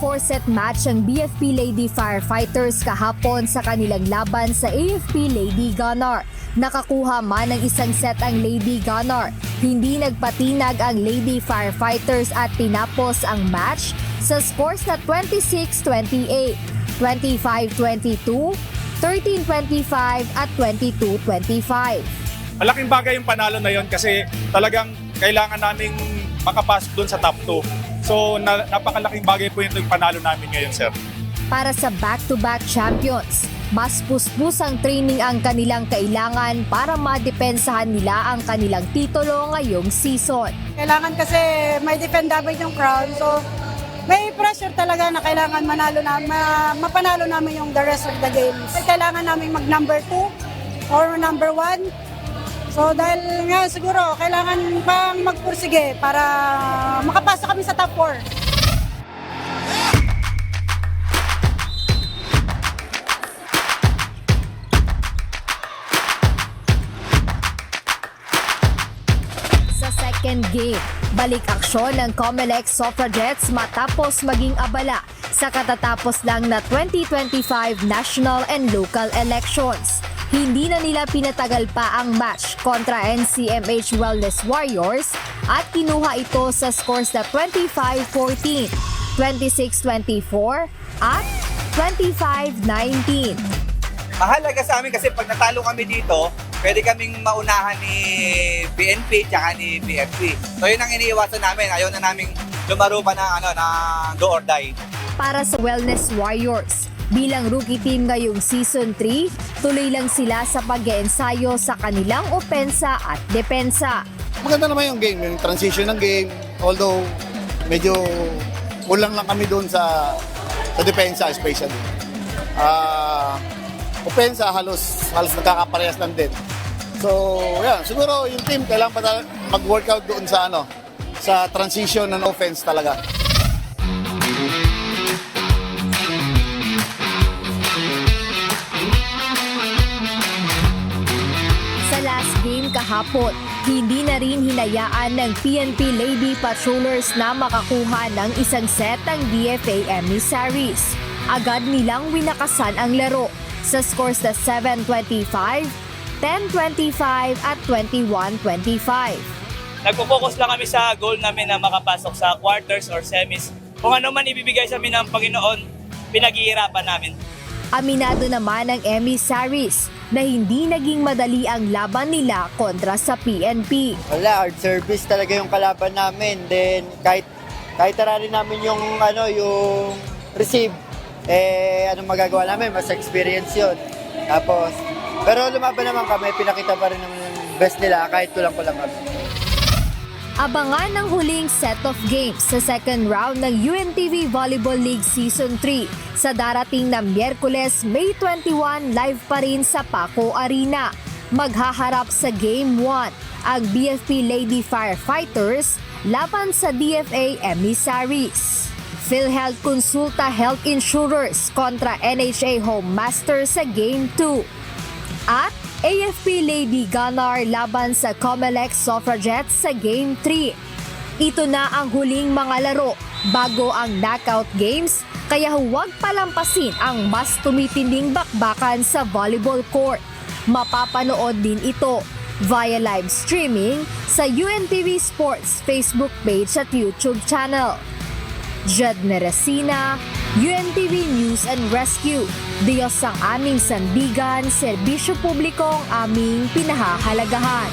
4-set match ang BFP Lady Firefighters kahapon sa kanilang laban sa AFP Lady Gunner. Nakakuha man ng isang set ang Lady Gunner. Hindi nagpatinag ang Lady Firefighters at tinapos ang match sa scores na 26-28, 25-22, 13-25 at 22-25. Malaking bagay yung panalo na yon kasi talagang kailangan naming makapasok doon sa top 2. So napakalaking bagay po yung panalo namin ngayon, sir. Para sa back-to-back champions, mas puspusang training ang kanilang kailangan para madepensahan nila ang kanilang titulo ngayong season. Kailangan kasi may defend dapat yung crown. So may pressure talaga na kailangan mapanalo namin yung the rest of the games. Kailangan namin mag number 2 or number 1. So dahil nga siguro kailangan pang magpursige para makapasa kami sa top 4. Sa second game, balik aksyon ng Comelec Suffragettes matapos maging abala sa katatapos lang na 2025 national and local elections. Hindi na nila pinatagal pa ang match kontra NCMH Wellness Warriors at kinuha ito sa scores na 25-14, 26-24 at 25-19. Mahalaga sa amin kasi pag natalo kami dito, pwede kaming maunahan ni PNP at ni BFP. So yun ang iniiwasan namin. Ayaw na namin lumaro pa ng do or die. Para sa Wellness Warriors, bilang rookie team ngayong Season 3, tuloy lang sila sa pag-eensayo sa kanilang opensa at depensa. Maganda naman yung game, yung transition ng game. Although, medyo kulang lang kami doon sa depensa especially. Opensa halos nagkakaparehas lang din. So, yeah, siguro yung team kailangan pa mag-workout doon sa transition ng offense talaga. Last game kahapon, hindi na rin hinayaan ng PNP Lady Patrollers na makakuha ng isang set ang DFA emissaries. Agad nilang winakasan ang laro sa scores na 7-25, 10-25 at 21-25. Nagpo-focus lang kami sa goal namin na makapasok sa quarters or semis. Kung ano man ibibigay sa amin ng Panginoon, pinaghihirapan namin. Aminado naman ng emissaries na hindi naging madali ang laban nila kontra sa PNP. Wala, hard service talaga yung kalaban namin. Then kahit tararin namin yung receive, anong magagawa namin? Mas experience yun. Tapos, pero lumaban naman kami, pinakita pa rin naman yung best nila kahit kulang-kulang kami. Abangan ang huling set of games sa second round ng UNTV Volleyball League Season 3 sa darating na Miyerkules, May 21 live pa rin sa Paco Arena. Maghaharap sa Game 1 ang BFP Lady Firefighters laban sa DFA Emissaries. PhilHealth Consulta Health Insurers kontra NHA Home Master sa Game 2. At AFP Lady Gunner laban sa Comelec Suffragettes sa Game 3. Ito na ang huling mga laro bago ang knockout games, kaya huwag palampasin ang mas tumitinding bakbakan sa volleyball court. Mapapanood din ito via live streaming sa UNTV Sports Facebook page at YouTube channel. Jed Neresina, UNTV News and Rescue. Diyos ang aming sandigan, serbisyo publiko ang aming pinahahalagahan.